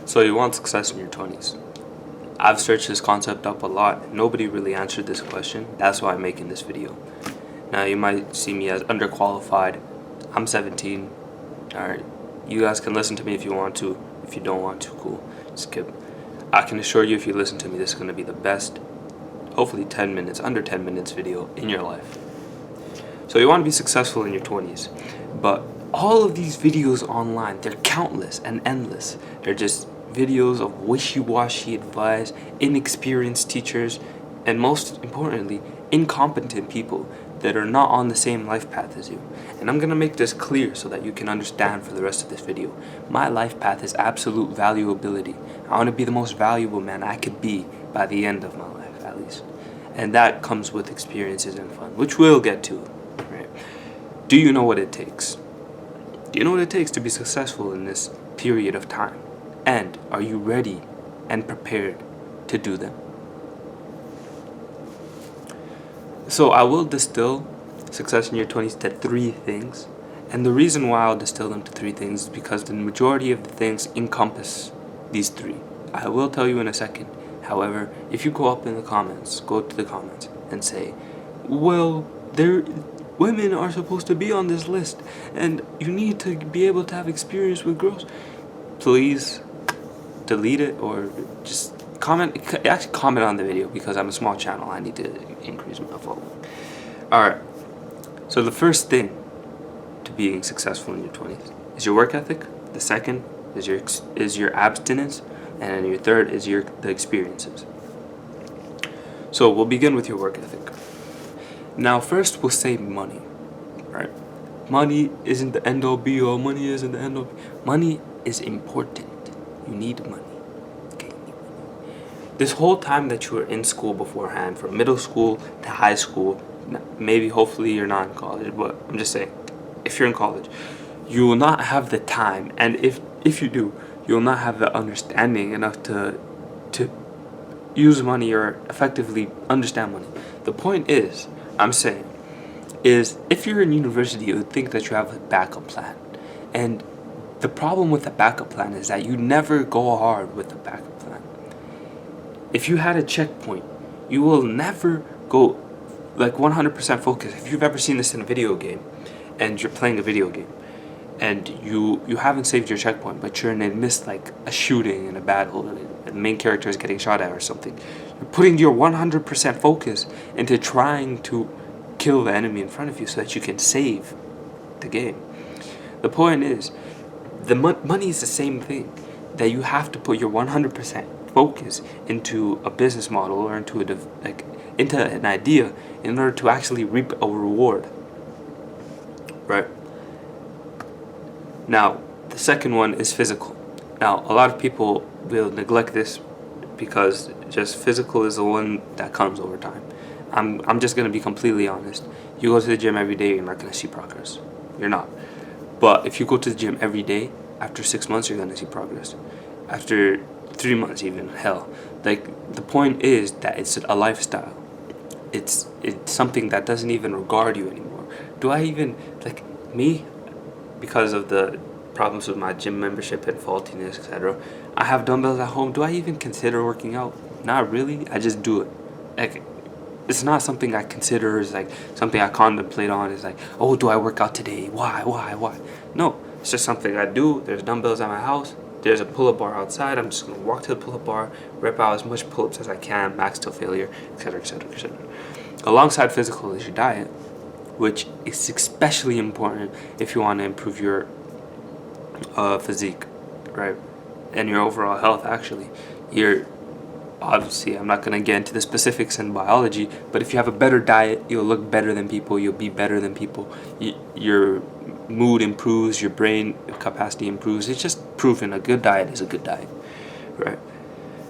So you want success in your 20s. I've searched this concept up a lot. Nobody really answered this question. That's why I'm making this video. Now you might see me as underqualified. I'm 17. Alright. You guys can listen to me if you want to. If you don't want to, cool. Skip. I can assure you if you listen to me, this is going to be the best, hopefully 10 minutes, under 10 minutes video in your life. So you want to be successful in your 20s. But all of these videos online, they're countless and endless. They're just videos of wishy-washy advice, inexperienced teachers, and most importantly, incompetent people that are not on the same life path as you. And I'm going to make this clear so that you can understand for the rest of this video. My life path is absolute valuability. I want to be the most valuable man I could be by the end of my life, at least. And that comes with experiences and fun, which we'll get to. Right? Do you know what it takes? Do you know what it takes to be successful in this period of time? And are you ready and prepared to do them? So I will distill success in your 20s to 3 things. And the reason why I'll distill them to 3 things is because the majority of the things encompass these 3. I will tell you in a second. However, if you go up in the comments, go to the comments and say, well, women are supposed to be on this list and you need to be able to have experience with girls, please delete it or just comment. Actually comment on the video because I'm a small channel. I need to increase my following. Alright, so the first thing to being successful in your 20s is your work ethic. The second is your abstinence, and then your third is the experiences. So we'll begin with your work ethic. Now first we'll say money. Right? Money isn't the end all be all. Money isn't the end all. Money is important. You need money. Okay, you need money. This whole time that you were in school beforehand, from middle school to high school, maybe hopefully you're not in college, but I'm just saying, if you're in college, you will not have the time, and if you do, you'll not have the understanding enough to use money or effectively understand money. The point is, I'm saying, is if you're in university, you would think that you have a backup plan. And the problem with the backup plan is that you never go hard with the backup plan. If you had a checkpoint, you will never go like 100% focus. If you've ever seen this in a video game and you're playing a video game and you haven't saved your checkpoint, but you're in a midst like a shooting in a battle and the main character is getting shot at or something, you're putting your 100% focus into trying to kill the enemy in front of you so that you can save the game. The point is, the money is the same thing, that you have to put your 100% focus into a business model or into an idea in order to actually reap a reward. Right? Now, the second one is physical. Now, a lot of people will neglect this because just physical is the one that comes over time. I'm just going to be completely honest. You go to the gym every day, you're not going to see progress. You're not. But if you go to the gym every day, after 6 months, you're going to see progress. After 3 months even, hell. Like, the point is that it's a lifestyle. It's something that doesn't even regard you anymore. Do I even, like, me, because of the problems with my gym membership and faultiness, etc., I have dumbbells at home. Do I even consider working out? Not really. I just do it. Like, it's not something I consider as like something I contemplate on. It's like, oh, do I work out today? Why? No, it's just something I do. There's dumbbells at my house. There's a pull-up bar outside. I'm just gonna walk to the pull-up bar, rep out as much pull-ups as I can, max till failure, etc., etc., etc. Alongside physical is your diet, which is especially important if you want to improve your physique, right, and your overall health. Actually, obviously, I'm not going to get into the specifics in biology, but if you have a better diet, you'll look better than people, you'll be better than people, your mood improves, your brain capacity improves. It's just proven a good diet is a good diet, right?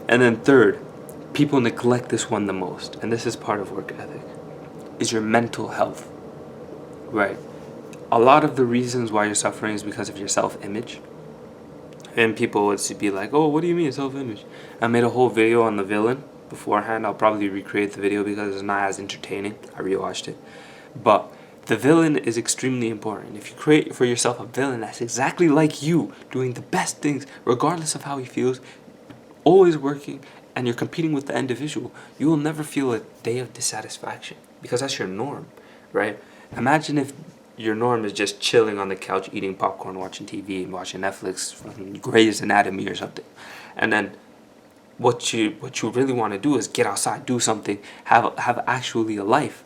And then third, people neglect this one the most, and this is part of work ethic, is your mental health, right? A lot of the reasons why you're suffering is because of your self-image. And people would be like, oh, what do you mean self-image? I made a whole video on the villain beforehand. I'll probably recreate the video because it's not as entertaining. I rewatched it. But The villain is extremely important. If you create for yourself a villain that's exactly like you, doing the best things, regardless of how he feels, always working, and you're competing with the individual, you will never feel a day of dissatisfaction because that's your norm, right? Imagine if your norm is just chilling on the couch, eating popcorn, watching TV, and watching Netflix, fucking Grey's Anatomy or something, and then what you really want to do is get outside, do something, have actually a life.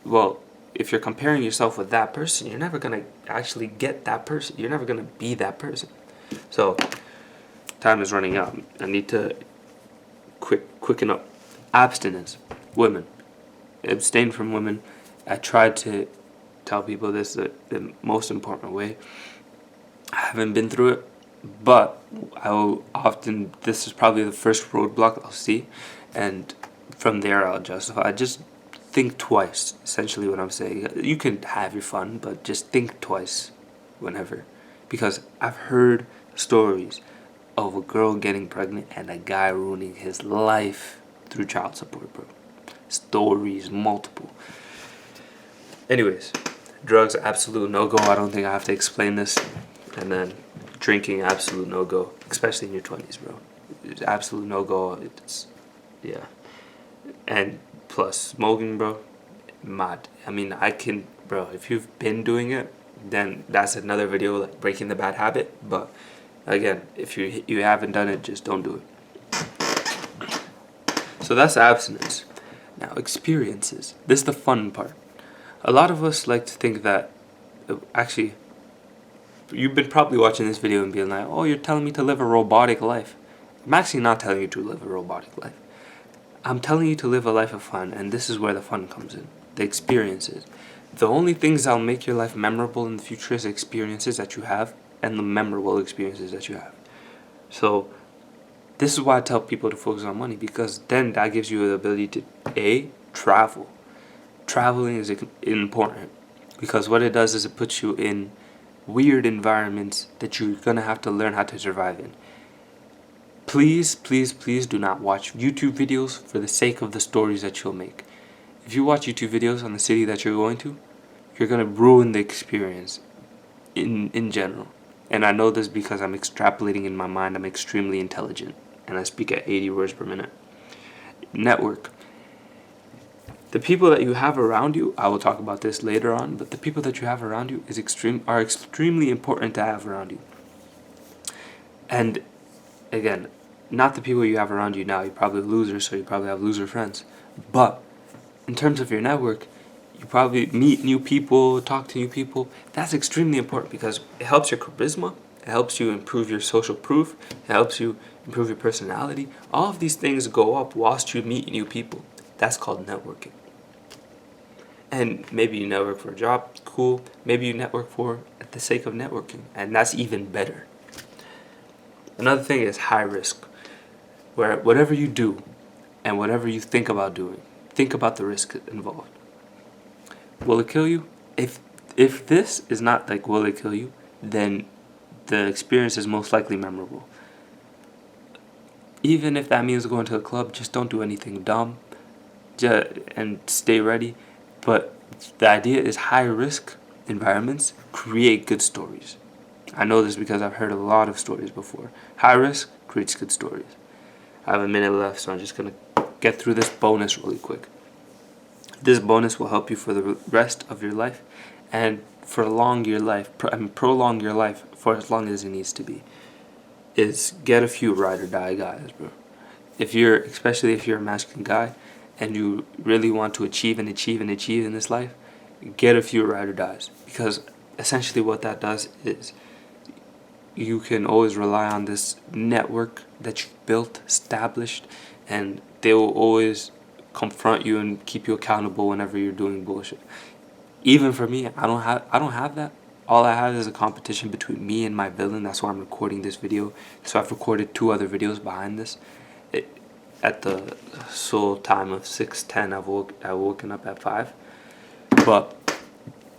Well, if you're comparing yourself with that person, you're never gonna actually get that person. You're never gonna be that person. So, time is running out. I need to quicken up. Abstinence, women, abstain from women. I tried to tell people this the most important way. I haven't been through it, but I will often. This is probably the first roadblock I'll see, and from there I'll justify. Just think twice. Essentially, what I'm saying. You can have your fun, but just think twice, whenever, because I've heard stories of a girl getting pregnant and a guy ruining his life through child support, bro. Stories, multiple. Anyways, drugs, absolute no-go. I don't think I have to explain this. And then drinking, absolute no-go, especially in your 20s, bro. It's absolute no-go. It's, yeah. And plus, smoking, bro, mad. I mean, bro, if you've been doing it, then that's another video, like breaking the bad habit. But again, if you haven't done it, just don't do it. So that's abstinence. Now, experiences. This is the fun part. A lot of us like to think that, actually, you've been probably watching this video and being like, oh, you're telling me to live a robotic life. I'm actually not telling you to live a robotic life. I'm telling you to live a life of fun, and this is where the fun comes in. The experiences. The only things that'll make your life memorable in the future is experiences that you have and the memorable experiences that you have. So, this is why I tell people to focus on money, because then that gives you the ability to, travel. Traveling is important, because what it does is it puts you in weird environments that you're going to have to learn how to survive in. Please, please, please do not watch YouTube videos for the sake of the stories that you'll make. If you watch YouTube videos on the city that you're going to, you're going to ruin the experience in general. And I know this because I'm extrapolating in my mind. I'm extremely intelligent, and I speak at 80 words per minute. Network. The people that you have around you, I will talk about this later on, but the people that you have around you are extremely important to have around you. And again, not the people you have around you now. You're probably losers, so you probably have loser friends. But in terms of your network, you probably meet new people, talk to new people. That's extremely important because it helps your charisma. It helps you improve your social proof. It helps you improve your personality. All of these things go up whilst you meet new people. That's called networking. And maybe you network for a job, cool. Maybe you network for the sake of networking, and that's even better. Another thing is high risk, where whatever you do and whatever you think about doing, think about the risk involved. Will it kill you? If this is not like will it kill you, then the experience is most likely memorable. Even if that means going to a club, just don't do anything dumb, and stay ready. But the idea is high risk environments create good stories. I know this because I've heard a lot of stories before. High risk creates good stories. I have a minute left, so I'm just going to get through this bonus really quick. This bonus will help you for the rest of your life and prolong your life for as long as it needs to be. Is get a few ride or die guys, bro. Especially if you're a masculine guy and you really want to achieve in this life, get a few ride or dies. Because essentially what that does is you can always rely on this network that you've built, established, and they will always confront you and keep you accountable whenever you're doing bullshit. Even for me, I don't have that. All I have is a competition between me and my villain. That's why I'm recording this video. So I've recorded 2 other videos behind this. At the sole time of 6:10, I've woken up at 5. But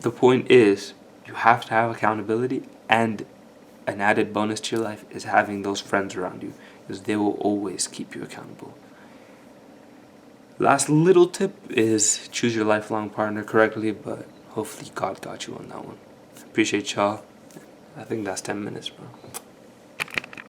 the point is, you have to have accountability, and an added bonus to your life is having those friends around you, because they will always keep you accountable. Last little tip is choose your lifelong partner correctly, but hopefully God got you on that one. Appreciate y'all. I think that's 10 minutes, bro.